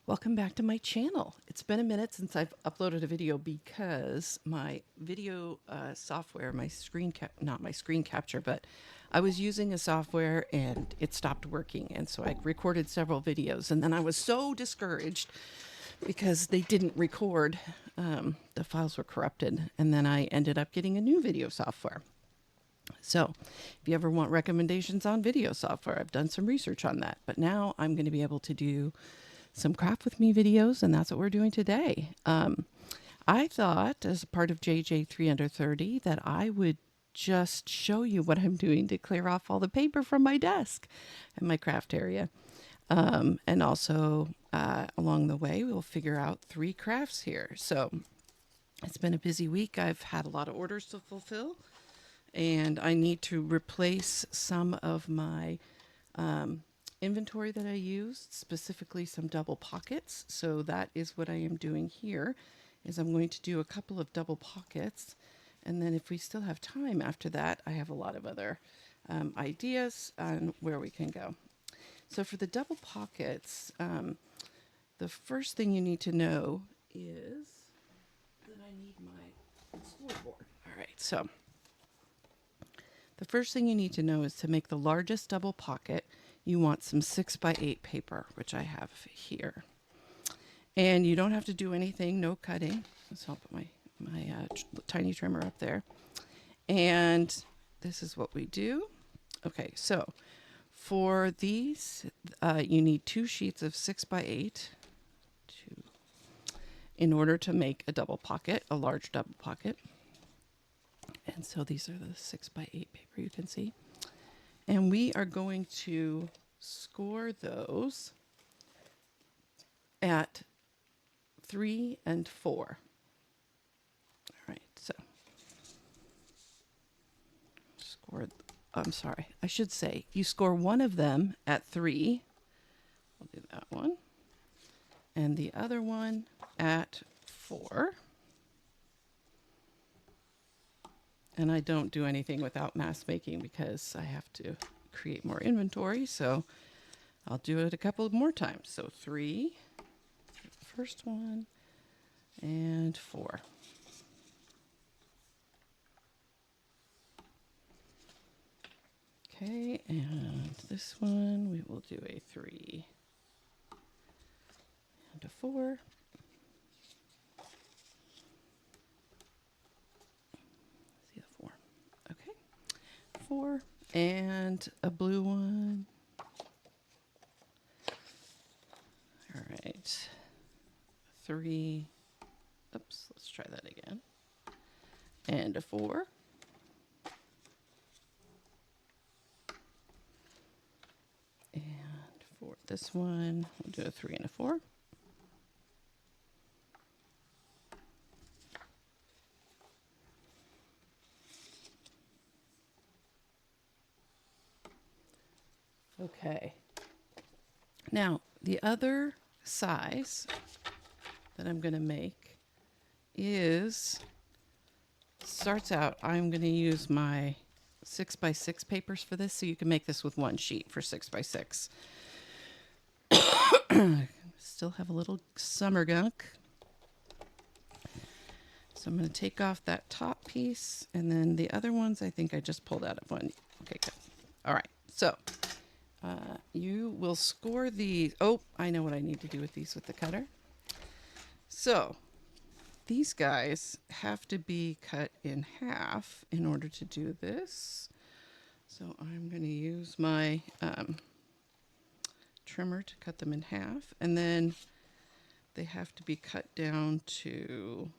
Welcome back to my channel. It's been a minute since I've uploaded a video because my video software, not my screen capture, but I was using a software and it stopped working. And so I recorded several videos and then I was so discouraged because they didn't record. The files were corrupted. And then I ended up getting a new video software. So if you ever want recommendations on video software, I've done some research on that. But now I'm going to be able to do some craft with me videos, and that's what we're doing today. I thought, as a part of JJ 3 Under 30, that I would just show you what I'm doing to clear off all the paper from my desk and my craft area. And also, along the way, we'll figure out 3 crafts here. So it's been a busy week. I've had a lot of orders to fulfill, and I need to replace some of my inventory that I used, specifically some double pockets. So that is what I am doing here, is I'm going to do a couple of double pockets. And then if we still have time after that, I have a lot of other ideas on where we can go. So for the double pockets, the first thing you need to know is that I need my scoreboard. All right, so the first thing you need to know is to make the largest double pocket, you want some 6x8 paper, which I have here. And you don't have to do anything, no cutting. So I'll put my tiny trimmer up there. And this is what we do. Okay, so for these, you need 2 sheets of 6x8 in order to make a double pocket, a large double pocket. And so these are the 6x8 paper you can see. And we are going to score those at 3 and 4. All right, so I'm sorry, I should say you score one of them at 3. I'll do that one. And the other one at 4. And I don't do anything without mask making because I have to create more inventory. So I'll do it a couple more times. So 3, the first one, and 4. Okay, and this one we will do a 3 and a 4. See the 4. Okay, 4 and a blue one. All right, 3. Oops, let's try that again. And a 4. And for this one, we'll do a 3 and a 4. Okay. Now, the other size that I'm going to make starts out, I'm going to use my 6x6 papers for this, so you can make this with one sheet for 6x6. Still have a little summer gunk. So I'm going to take off that top piece, and then the other ones I think I just pulled out of one. Okay, good. All right, so you will score these. Oh, I know what I need to do with these with the cutter. So these guys have to be cut in half in order to do this. So I'm going to use my trimmer to cut them in half. And then they have to be cut down to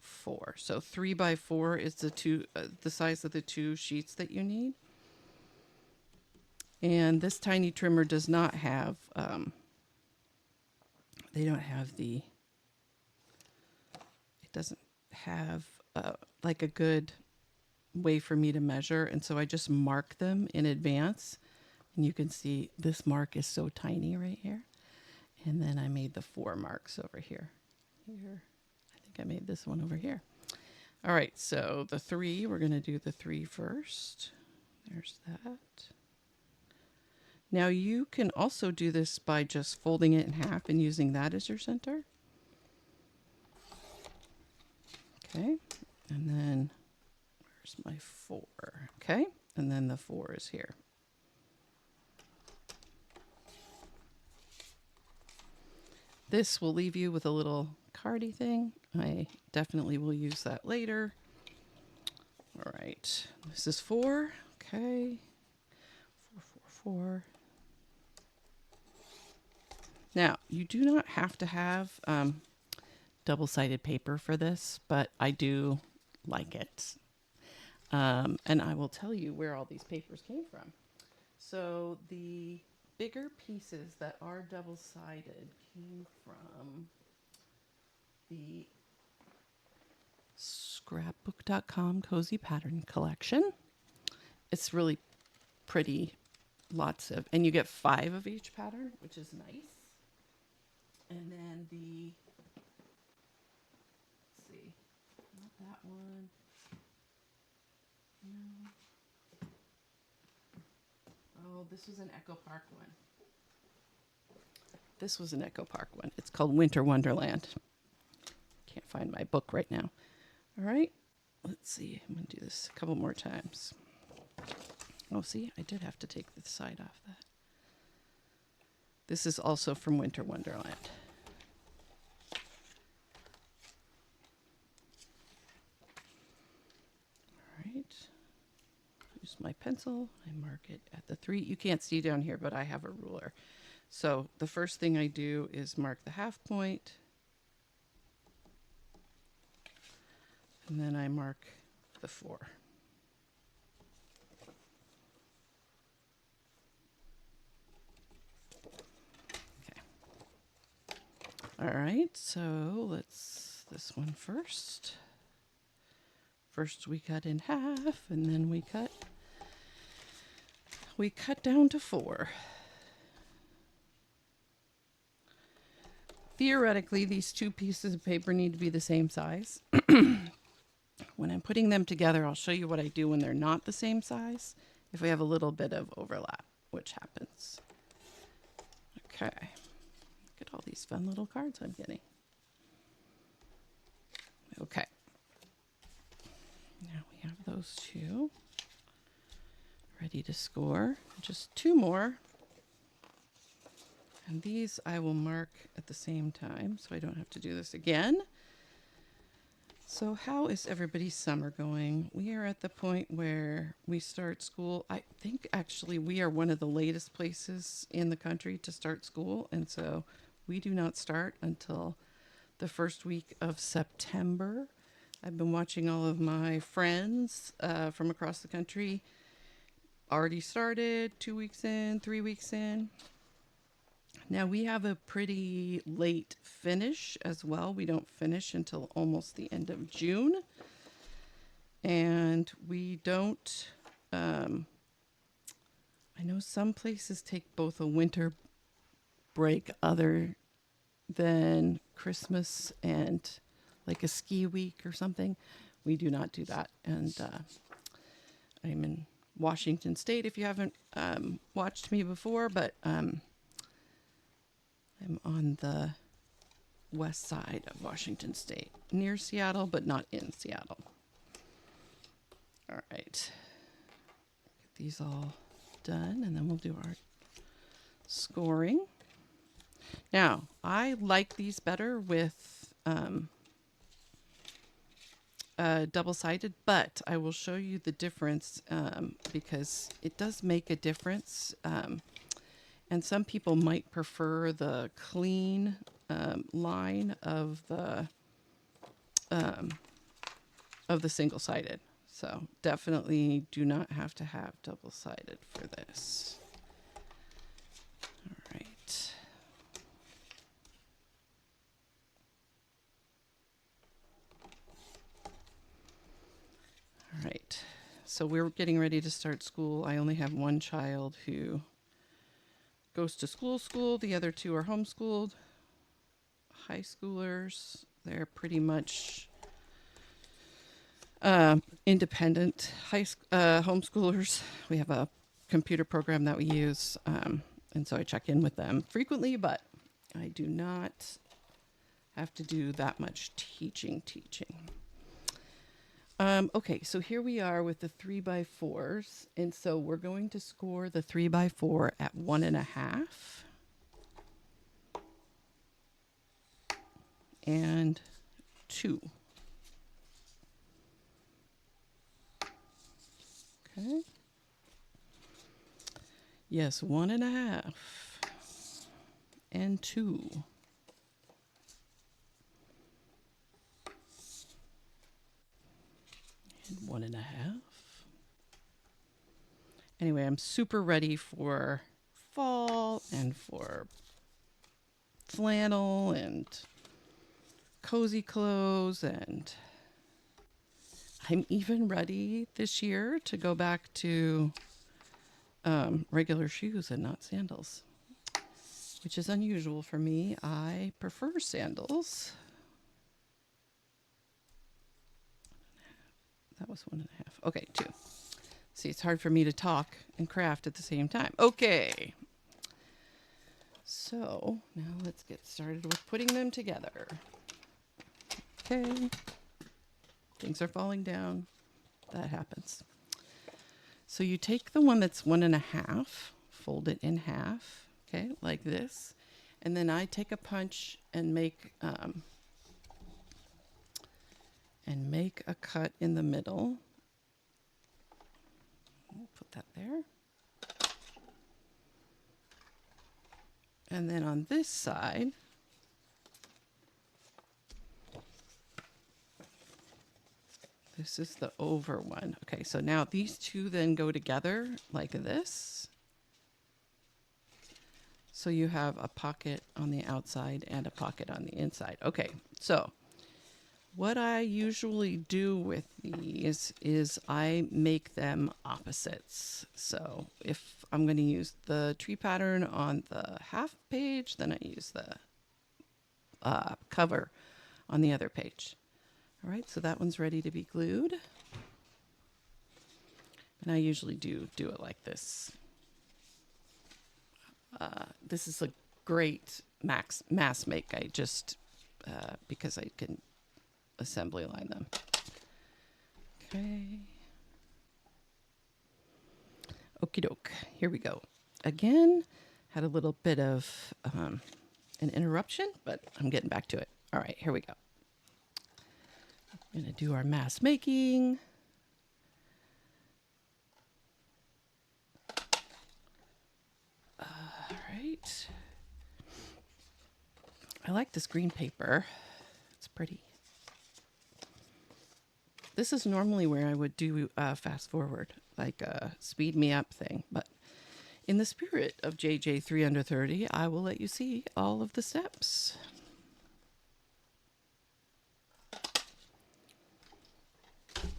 4. So 3x4 is the size of the 2 sheets that you need. And this tiny trimmer does not have, they don't have it doesn't have like a good way for me to measure. And so I just mark them in advance. And you can see this mark is so tiny right here. And then I made the 4 marks over here. I think I made this one over here. All right, so the 3, we're going to do the 3 first. There's that. Now you can also do this by just folding it in half and using that as your center. Okay, and then where's my 4? Okay, and then the 4 is here. This will leave you with a little cardy thing. I definitely will use that later. All right, this is 4. Okay, 4, 4, 4. Now, you do not have to have double-sided paper for this, but I do like it. And I will tell you where all these papers came from. So the bigger pieces that are double-sided came from the scrapbook.com Cozy Pattern Collection. It's really pretty, lots of, and you get 5 of each pattern, which is nice. And then the, let's see, not that one. No. Oh, this was an Echo Park one. This was an Echo Park one. It's called Winter Wonderland. Can't find my book right now. All right, let's see. I'm going to do this a couple more times. Oh, see, I did have to take the side off that. This is also from Winter Wonderland. All right. Use my pencil. I mark it at the 3. You can't see down here, but I have a ruler. So the first thing I do is mark the half point. And then I mark the 4. Okay. All right, so let's this one first. First we cut in half, and then we cut down to 4. Theoretically, these 2 pieces of paper need to be the same size. When I'm putting them together, I'll show you what I do when they're not the same size, if we have a little bit of overlap, which happens. Okay, look at all these fun little cards I'm getting. Okay, now we have those 2 ready to score. Just 2 more. And these I will mark at the same time, so I don't have to do this again. So how is everybody's summer going? We are at the point where we start school. I think actually we are one of the latest places in the country to start school. And so we do not start until the first week of September. I've been watching all of my friends from across the country already started, 2 weeks in, 3 weeks in. Now we have a pretty late finish as well. We don't finish until almost the end of June. And we don't, I know some places take both a winter break other than Christmas and like a ski week or something. We do not do that. And I'm in Washington State if you haven't watched me before, but I'm on the west side of Washington State, near Seattle, but not in Seattle. All right, get these all done, and then we'll do our scoring. Now, I like these better with double-sided, but I will show you the difference because it does make a difference. And some people might prefer the clean line of the single-sided. So definitely do not have to have double-sided for this. All right. All right. So we're getting ready to start school. I only have one child who goes to school. The other 2 are homeschooled. High schoolers, they're pretty much independent homeschoolers. We have a computer program that we use. And so I check in with them frequently, but I do not have to do that much teaching. Okay, so here we are with the 3x4s. And so we're going to score the 3x4 at 1.5 and 2. Okay. Yes, 1.5 and 2. And 1.5. Anyway, I'm super ready for fall and for flannel and cozy clothes, and I'm even ready this year to go back to regular shoes and not sandals, which is unusual for me. I prefer sandals. That was 1.5. Okay, 2. See, it's hard for me to talk and craft at the same time. Okay. So now let's get started with putting them together. Okay. Things are falling down. That happens. So you take the one that's 1.5, fold it in half, okay, like this. And then I take a punch and make a cut in the middle. We'll put that there. And then on this side, this is the over one. Okay, so now these two then go together like this. So you have a pocket on the outside and a pocket on the inside. Okay, so what I usually do with these is I make them opposites. So if I'm going to use the tree pattern on the half page, then I use the cover on the other page. All right, so that one's ready to be glued. And I usually do it like this. This is a great mass make. I just, because I can assembly line them. Okay. Okie doke. Here we go. Again, had a little bit of an interruption, but I'm getting back to it. All right, here we go. I'm going to do our mass making. All right. I like this green paper. It's pretty. This is normally where I would do fast forward, like a speed me up thing. But in the spirit of JJ 3 Under 30, I will let you see all of the steps.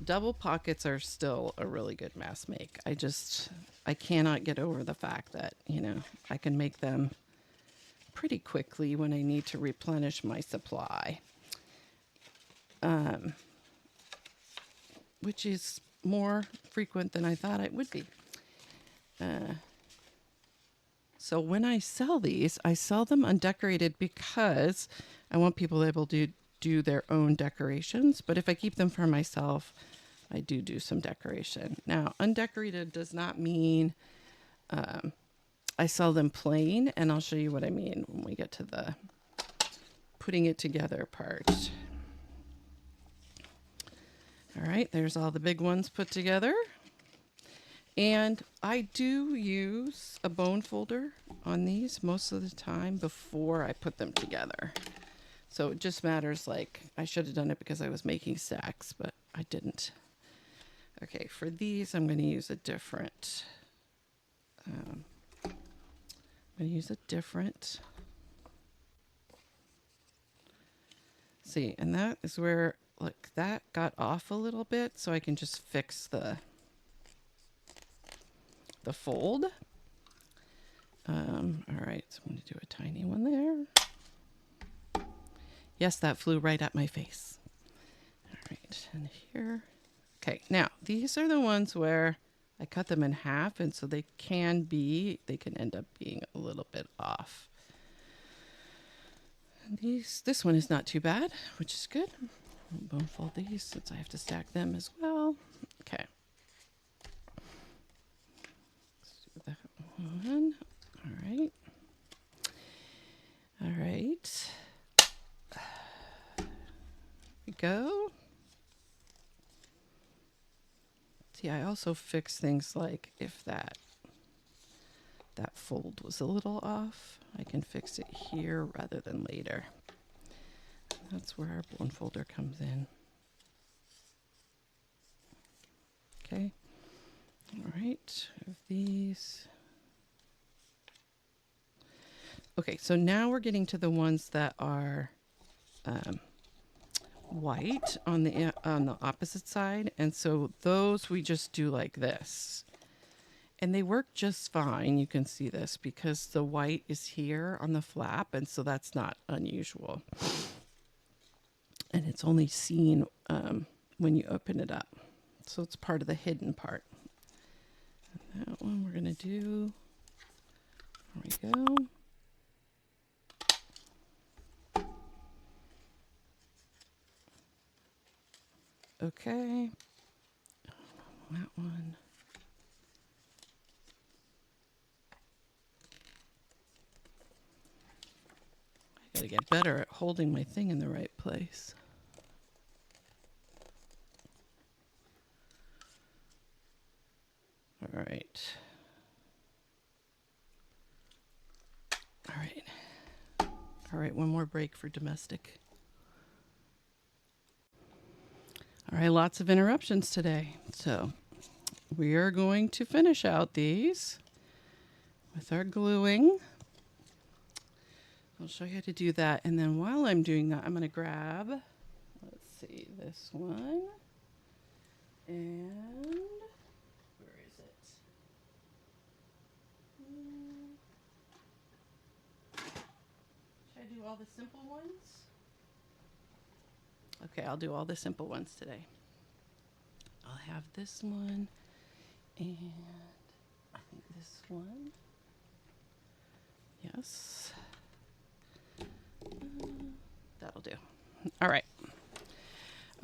Double pockets are still a really good mass make. I cannot get over the fact that, I can make them pretty quickly when I need to replenish my supply. Which is more frequent than I thought it would be. So when I sell these, I sell them undecorated because I want people able to do their own decorations. But if I keep them for myself, I do some decoration. Now, undecorated does not mean I sell them plain, and I'll show you what I mean when we get to the putting it together part. All right, there's all the big ones put together. And I do use a bone folder on these most of the time before I put them together. So it just matters, like, I should have done it because I was making stacks, but I didn't. Okay, for these, I'm going to use a different, see, and that is where, look, that got off a little bit, so I can just fix the fold. All right, so I'm going to do a tiny one there. Yes, that flew right at my face. All right, and here. Okay, now these are the ones where I cut them in half, and so they can end up being a little bit off. And this one is not too bad, which is good. I'll bone fold these since I have to stack them as well. Okay. Let's do that one. All right. All right. Here we go. See, I also fix things like if that fold was a little off, I can fix it here rather than later. That's where our bone folder comes in. Okay. All right. Have these. Okay, so now we're getting to the ones that are white on the opposite side, and so those we just do like this. And they work just fine. You can see this because the white is here on the flap, and so that's not unusual. And it's only seen when you open it up. So it's part of the hidden part. And that one we're going to do. There we go. Okay. That one. I gotta get better at holding my thing in the right place. All right. All right. All right, one more break for domestic. All right, lots of interruptions today. So we are going to finish out these with our gluing. I'll show you how to do that. And then while I'm doing that, I'm going to grab, let's see, this one. And where is it? Should I do all the simple ones? Okay, I'll do all the simple ones today. I'll have this one and I think this one. Yes. That'll do. All right.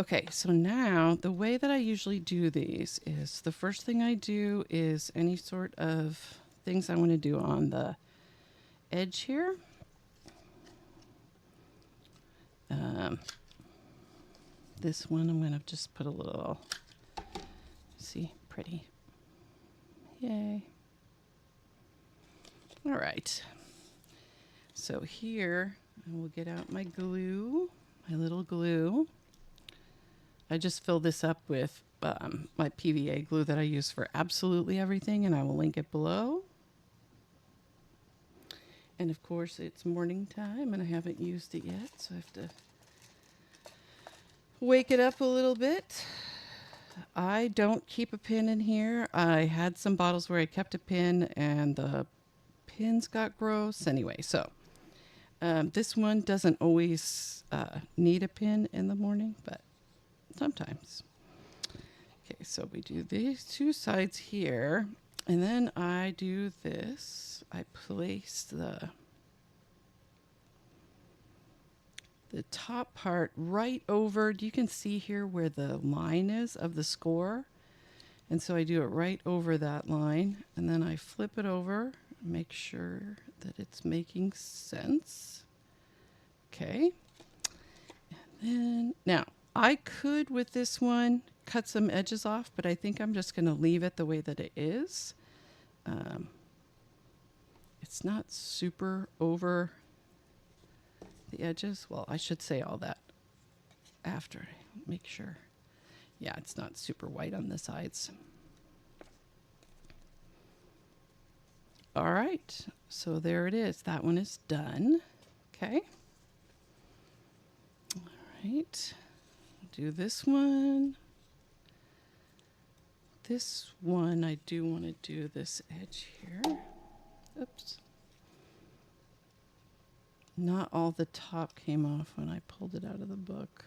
Okay, so now the way that I usually do these is the first thing I do is any sort of things I want to do on the edge here. This one I'm going to just put a little, see, pretty. Yay. All right. So here I will get out my glue, my little glue. I just fill this up with my PVA glue that I use for absolutely everything, and I will link it below. And of course, it's morning time, and I haven't used it yet, so I have to wake it up a little bit. I don't keep a pin in here. I had some bottles where I kept a pin, and the pins got gross. Anyway, so this one doesn't always need a pin in the morning, but sometimes. Okay, so we do these two sides here, and then I do this. I place the top part right over, you can see here where the line is of the score. And so I do it right over that line, and then I flip it over, make sure that it's making sense. Okay. And then, now, I could, with this one, cut some edges off, but I think I'm just going to leave it the way that it is. It's not super over the edges. Well, I should say all that after. Make sure. Yeah, it's not super white on the sides. All right, so there it is. That one is done. Okay. All right. Do this one. This one, I do want to do this edge here. Oops. Not all the top came off when I pulled it out of the book.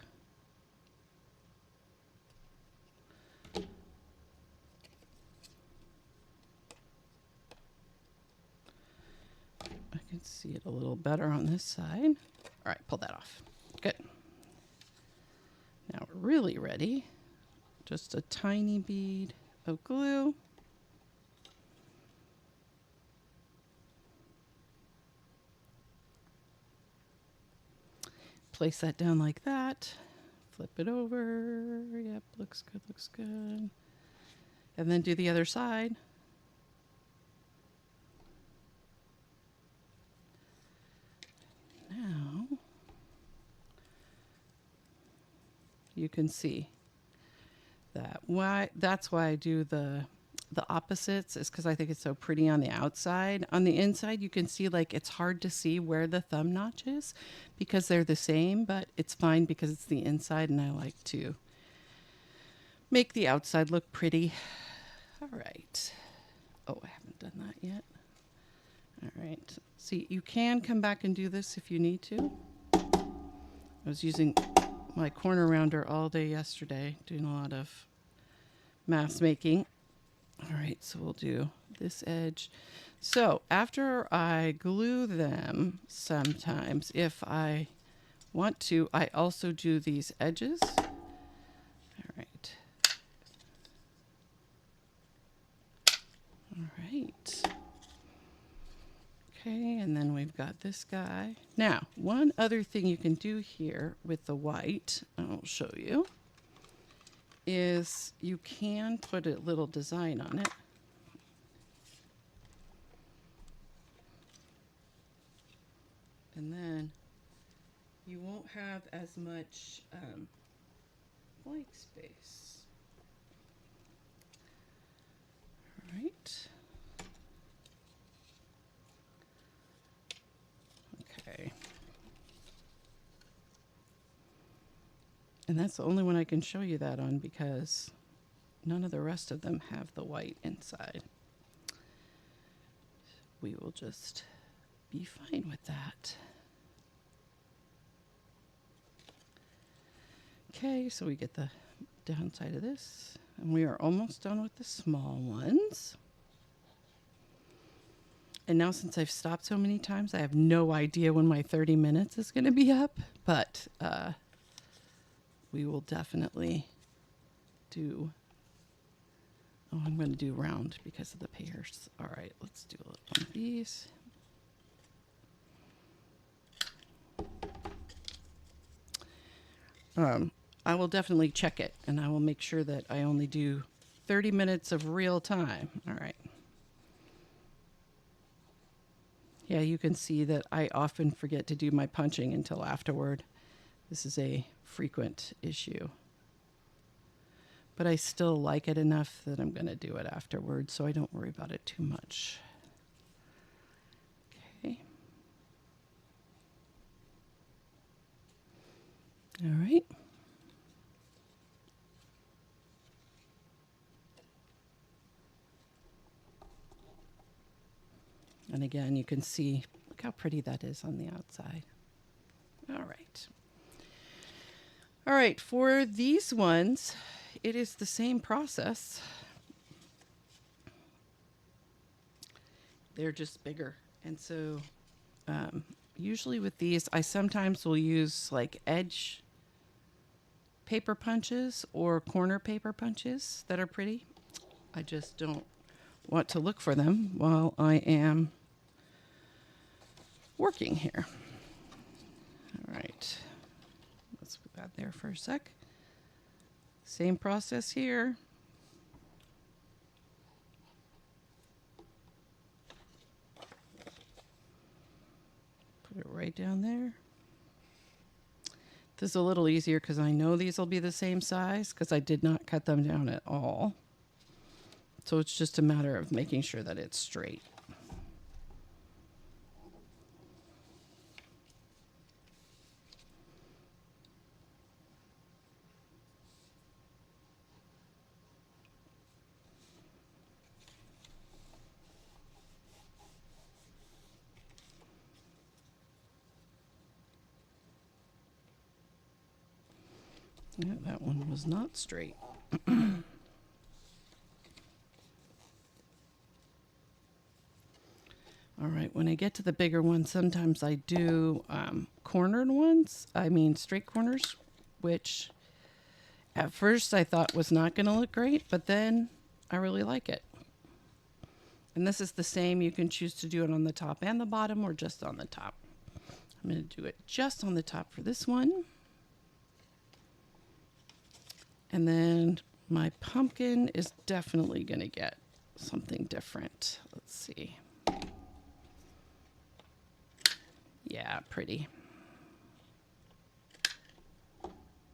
see it a little better on this side. All right, pull that off. Good. Now we're really ready. Just a tiny bead of glue. Place that down like that. Flip it over. Yep, looks good, looks good. And then do the other side. Now, you can see that that's why I do the opposites, is because I think it's so pretty on the outside. On the inside, you can see like it's hard to see where the thumb notch is because they're the same, but it's fine because it's the inside and I like to make the outside look pretty. All right. Oh, I haven't done that yet. All right. See, you can come back and do this if you need to. I was using my corner rounder all day yesterday, doing a lot of mask making. All right, so we'll do this edge. So after I glue them, sometimes if I want to, I also do these edges. All right. All right. Okay, and then we've got this guy. Now, one other thing you can do here with the white, I'll show you, is you can put a little design on it. And then you won't have as much blank space. All right. Okay. And that's the only one I can show you that on because none of the rest of them have the white inside. We will just be fine with that. Okay, so we get the downside of this, and we are almost done with the small ones. And now since I've stopped so many times, I have no idea when my 30 minutes is going to be up, but we will definitely do, oh, I'm going to do round because of the pairs. All right, let's do one of these. I will definitely check it, and I will make sure that I only do 30 minutes of real time. All right. Yeah, you can see that I often forget to do my punching until afterward. This is a frequent issue. But I still like it enough that I'm going to do it afterward, so I don't worry about it too much. Okay. All right. And again, you can see, look how pretty that is on the outside. All right. All right, for these ones, it is the same process. They're just bigger. And so usually with these, I sometimes will use like edge paper punches or corner paper punches that are pretty. I just don't want to look for them while I am working here. All right, let's put that there for a sec. Same process here. Put it right down there. This is a little easier because I know these will be the same size because I did not cut them down at all. So it's just a matter of making sure that it's straight. Yeah, that one was not straight. All right, when I get to the bigger ones, sometimes I do cornered ones. I mean straight corners, which at first I thought was not going to look great, but then I really like it. And this is the same. You can choose to do it on the top and the bottom or just on the top. I'm going to do it just on the top for this one. And then my pumpkin is definitely going to get something different. Let's see. Yeah, pretty.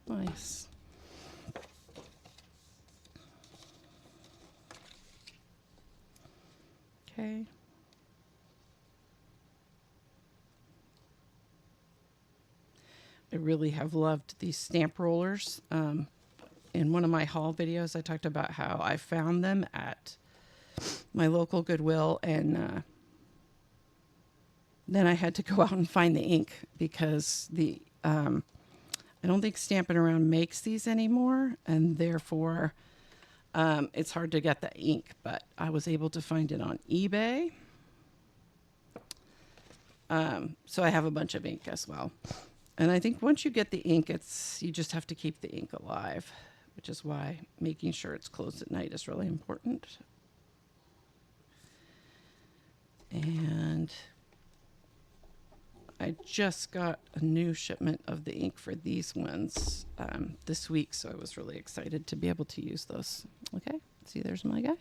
Nice. Okay. I really have loved these stamp rollers. In one of my haul videos, I talked about how I found them at my local Goodwill, and then I had to go out and find the ink because I don't think Stampin' Around makes these anymore, and therefore it's hard to get the ink, but I was able to find it on eBay. So I have a bunch of ink as well. And I think once you get the ink, you just have to keep the ink alive, which is why making sure it's closed at night is really important. And I just got a new shipment of the ink for these ones this week, so I was really excited to be able to use those. Okay, see, there's my guy.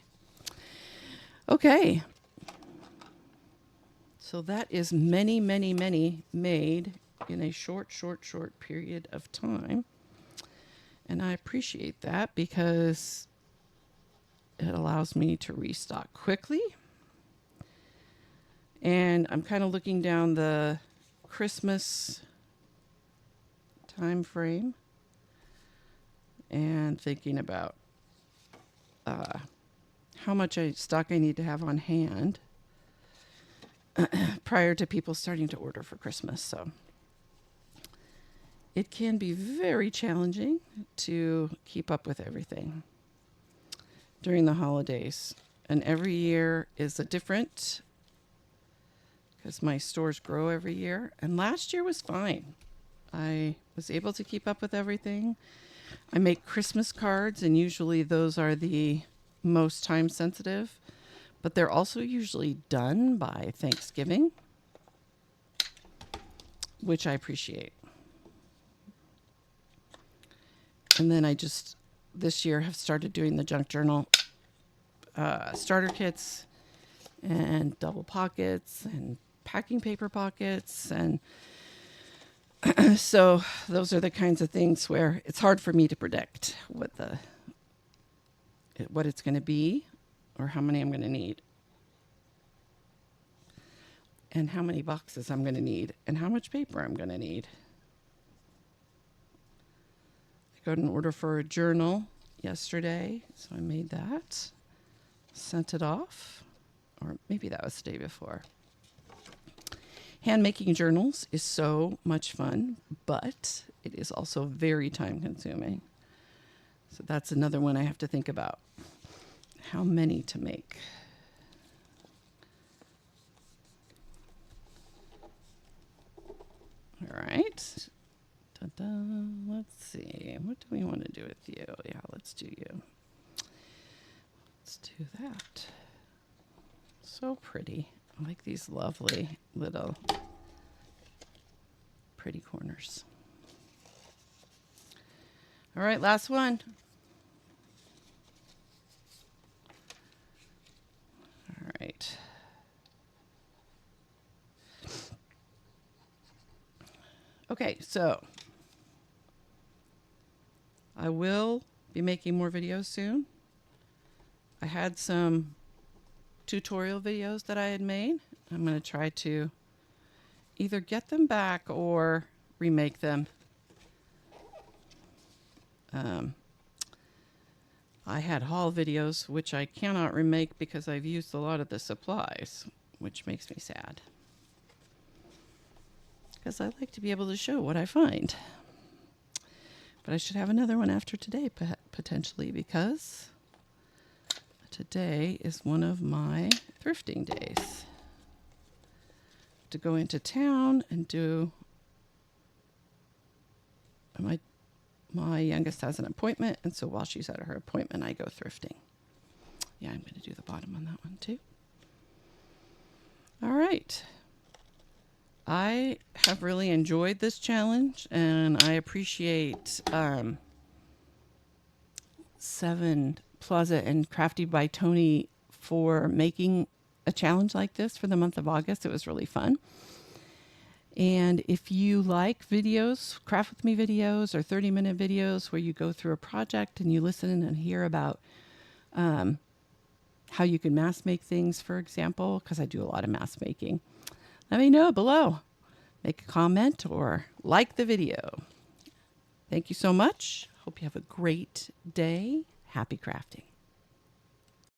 Okay. So that is many, many, many made in a short period of time. And I appreciate that because it allows me to restock quickly. And I'm kind of looking down the Christmas time frame and thinking about how much stock I need to have on hand prior to people starting to order for Christmas. So it can be very challenging to keep up with everything during the holidays. And every year is a different, because my stores grow every year. And last year was fine. I was able to keep up with everything. I make Christmas cards, and usually those are the most time sensitive, but they're also usually done by Thanksgiving, which I appreciate. And then I just, this year, have started doing the junk journal starter kits and double pockets and packing paper pockets. And so those are the kinds of things where it's hard for me to predict what it's going to be or how many I'm going to need and how many boxes I'm going to need and how much paper I'm going to need. I got an order for a journal yesterday, so I made that, sent it off, or maybe that was the day before. Hand making journals is so much fun, but it is also very time consuming. So that's another one I have to think about. How many to make? All right. Ta-da. Let's see. What do we want to do with you? Yeah, let's do you. Let's do that. So pretty. I like these lovely little pretty corners. All right, last one. All right. Okay, so I will be making more videos soon. I had some tutorial videos that I had made. I'm going to try to either get them back or remake them. I had haul videos, which I cannot remake because I've used a lot of the supplies, which makes me sad. Because I like to be able to show what I find. But I should have another one after today, potentially, because today is one of my thrifting days. to go into town and do my youngest has an appointment, and so while she's at her appointment, I go thrifting. Yeah, I'm going to do the bottom on that one too. All right. I have really enjoyed this challenge, and I appreciate 7 Plaza and Crafty by Tony for making a challenge like this for the month of August. It was really fun. And if you like videos, craft with me videos or 30-minute videos where you go through a project and you listen and hear about how you can mass make things, for example, because I do a lot of mass making, let me know below. Make a comment or like the video. Thank you so much. Hope you have a great day. Happy crafting.